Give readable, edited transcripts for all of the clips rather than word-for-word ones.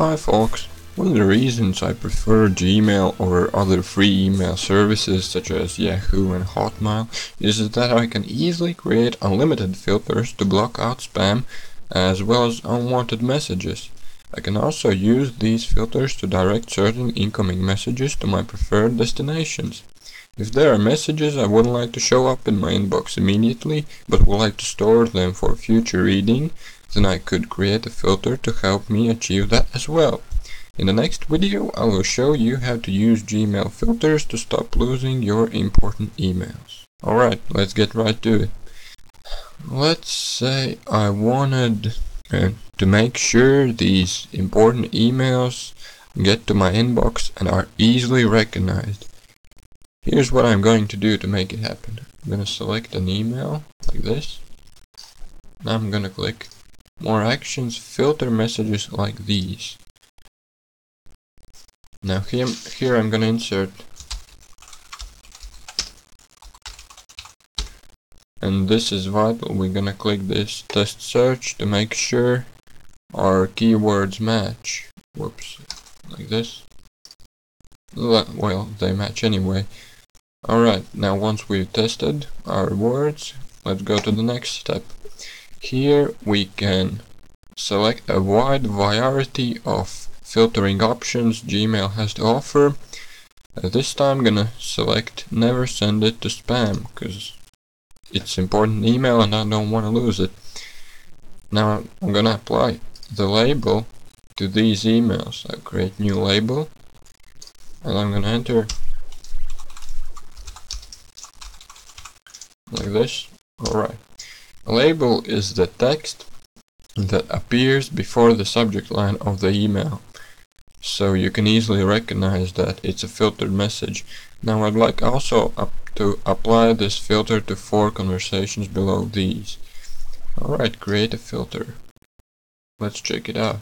Hi folks, one of the reasons I prefer Gmail over other free email services such as Yahoo and Hotmail is that I can easily create unlimited filters to block out spam as well as unwanted messages. I can also use these filters to direct certain incoming messages to my preferred destinations. If there are messages I wouldn't like to show up in my inbox immediately, but would like to store them for future reading, then I could create a filter to help me achieve that as well. In the next video I will show you how to use Gmail filters to stop losing your important emails. Alright, let's get right to it. Let's say I wanted to make sure these important emails get to my inbox and are easily recognized. Here's what I'm going to do to make it happen. I'm going to select an email like this. Now I'm going to click More Actions, filter messages like these. Now here I'm going to insert, and this is vital, we're going to click this test search to make sure our keywords match. Whoops, like this. Well, they match anyway. Alright, now once we've tested our words, let's go to the next step. Here we can select a wide variety of filtering options Gmail has to offer. This time I'm gonna select never send it to spam because it's important email and I don't want to lose it. Now I'm gonna apply the label to these emails. I'll create new label and I'm gonna enter like this. Alright. A label is the text that appears before the subject line of the email, so you can easily recognize that it's a filtered message. Now I'd like also to apply this filter to 4 conversations below these. Alright, create a filter. Let's check it out.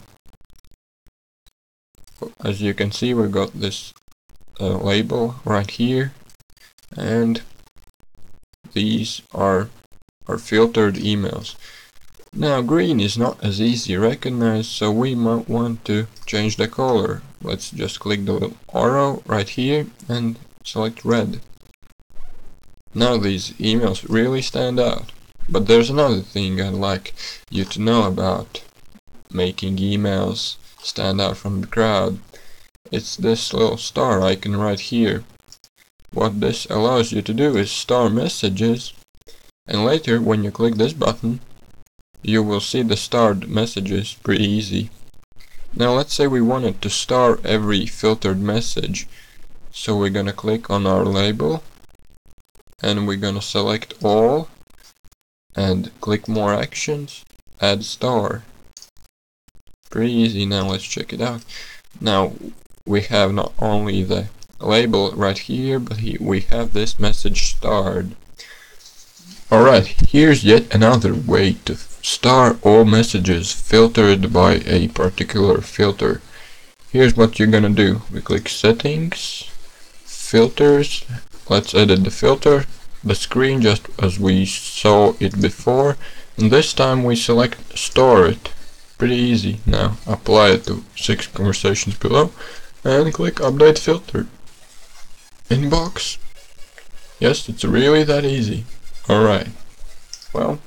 As you can see, we've got this label right here, and these are filtered emails. Now green is not as easy to recognize, so we might want to change the color. Let's just click the little arrow right here and select red. Now these emails really stand out. But there's another thing I'd like you to know about making emails stand out from the crowd. It's this little star icon right here. What this allows you to do is star messages, and later when you click this button you will see the starred messages pretty easy. Now let's say we wanted to star every filtered message, so we're gonna click on our label and we're gonna select all and click more actions, add star. Pretty easy. Now let's check it out. Now we have not only the label right here, but we have this message starred. Alright, here's yet another way to star all messages filtered by a particular filter. Here's what you're gonna do. We click settings, filters, let's edit the filter, the screen just as we saw it before, and this time we select store it. Pretty easy. Now apply it to 6 conversations below and click update filter. Inbox. Yes, it's really that easy. Alright, well,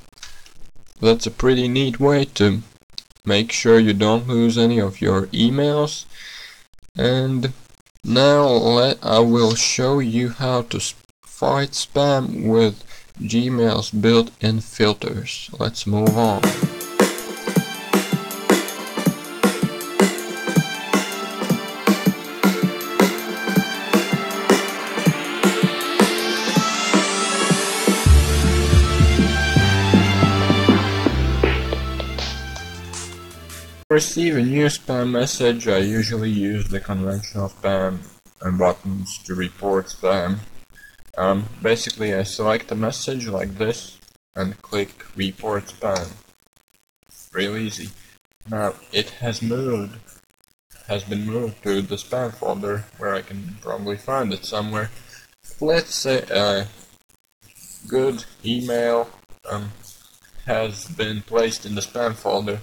that's a pretty neat way to make sure you don't lose any of your emails. And now I will show you how to fight spam with Gmail's built-in filters. Let's move on. Receive a new spam message, I usually use the conventional spam buttons to report spam. Basically I select a message like this and click report spam. Real easy. Now it has been moved to the spam folder where I can probably find it somewhere. Let's say a good email has been placed in the spam folder.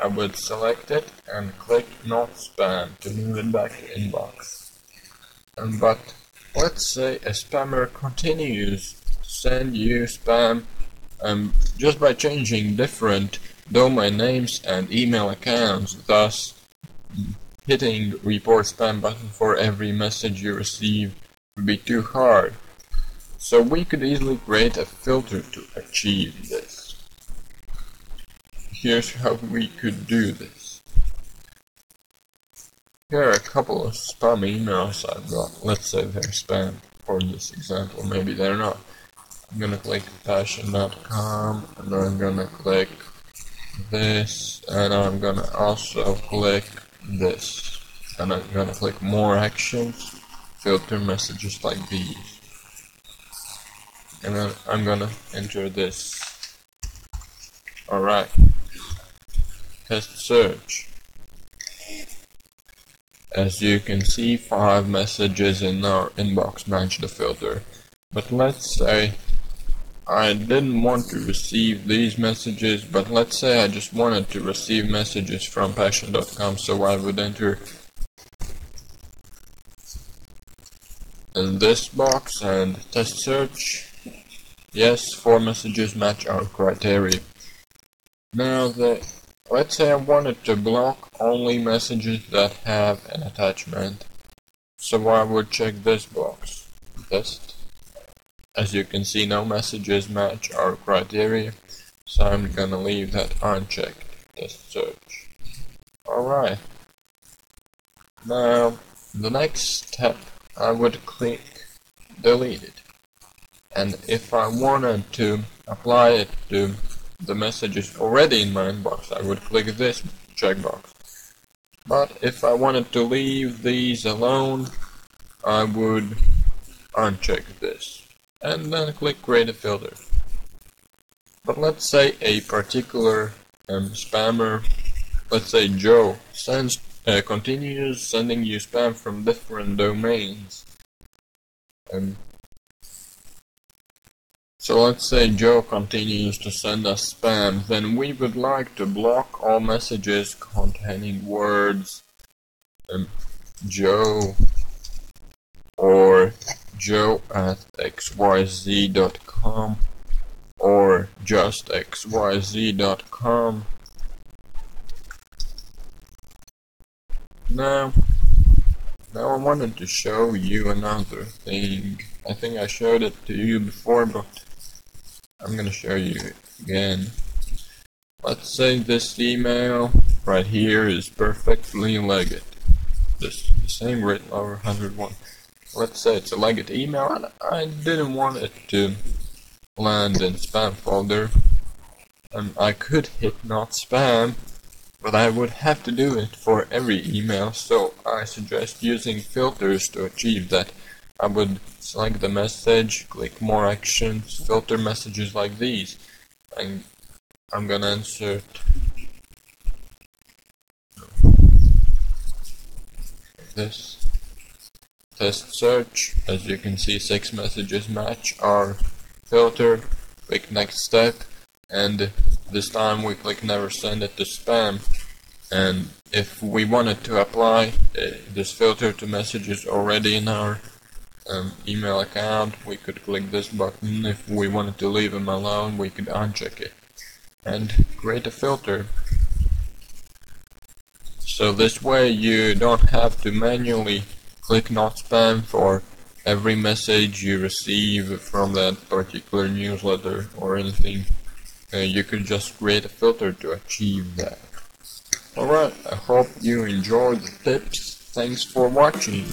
I would select it and click not spam to move it back to inbox. But let's say a spammer continues to send you spam just by changing different domain names and email accounts, thus hitting report spam button for every message you receive would be too hard. So we could easily create a filter to achieve this. Here's how we could do this. Here are a couple of spam emails I've got. Let's say they're spam for this example, maybe they're not. I'm gonna click passion.com and I'm gonna click this, and I'm gonna also click this, and I'm gonna click more actions, filter messages like these, and then I'm gonna enter this. Alright, test search. As you can see, 5 messages in our inbox match the filter, but let's say I didn't want to receive these messages, but let's say I just wanted to receive messages from passion.com, so I would enter in this box and test search. Yes, 4 messages match our criteria. Now let's say I wanted to block only messages that have an attachment, so I would check this box, test. As you can see, no messages match our criteria, so I'm gonna leave that unchecked, test search. Alright, now the next step, I would click delete it, and if I wanted to apply it to the messages already in my inbox, I would click this checkbox. But if I wanted to leave these alone, I would uncheck this and then click create a filter. But let's say a particular spammer, let's say Joe, continues sending you spam from different domains. So let's say Joe continues to send us spam, then we would like to block all messages containing words Joe or joe@xyz.com or just xyz.com. Now I wanted to show you another thing. I think I showed it to you before, but I'm gonna show you again. Let's say this email right here is perfectly legged. The same rate over 101. Let's say it's a legged email, and I didn't want it to land in spam folder. I could hit not spam, but I would have to do it for every email, so I suggest using filters to achieve that. I would select the message, click more actions, filter messages like these, and I'm gonna insert this. Test search. As you can see, 6 messages match our filter. Click next step, and this time we click never send it to spam. And if we wanted to apply this filter to messages already in our email account, we could click this button. If we wanted to leave them alone, we could uncheck it and create a filter. So this way you don't have to manually click not spam for every message you receive from that particular newsletter or anything. You could just create a filter to achieve that. Alright, I hope you enjoyed the tips. Thanks for watching.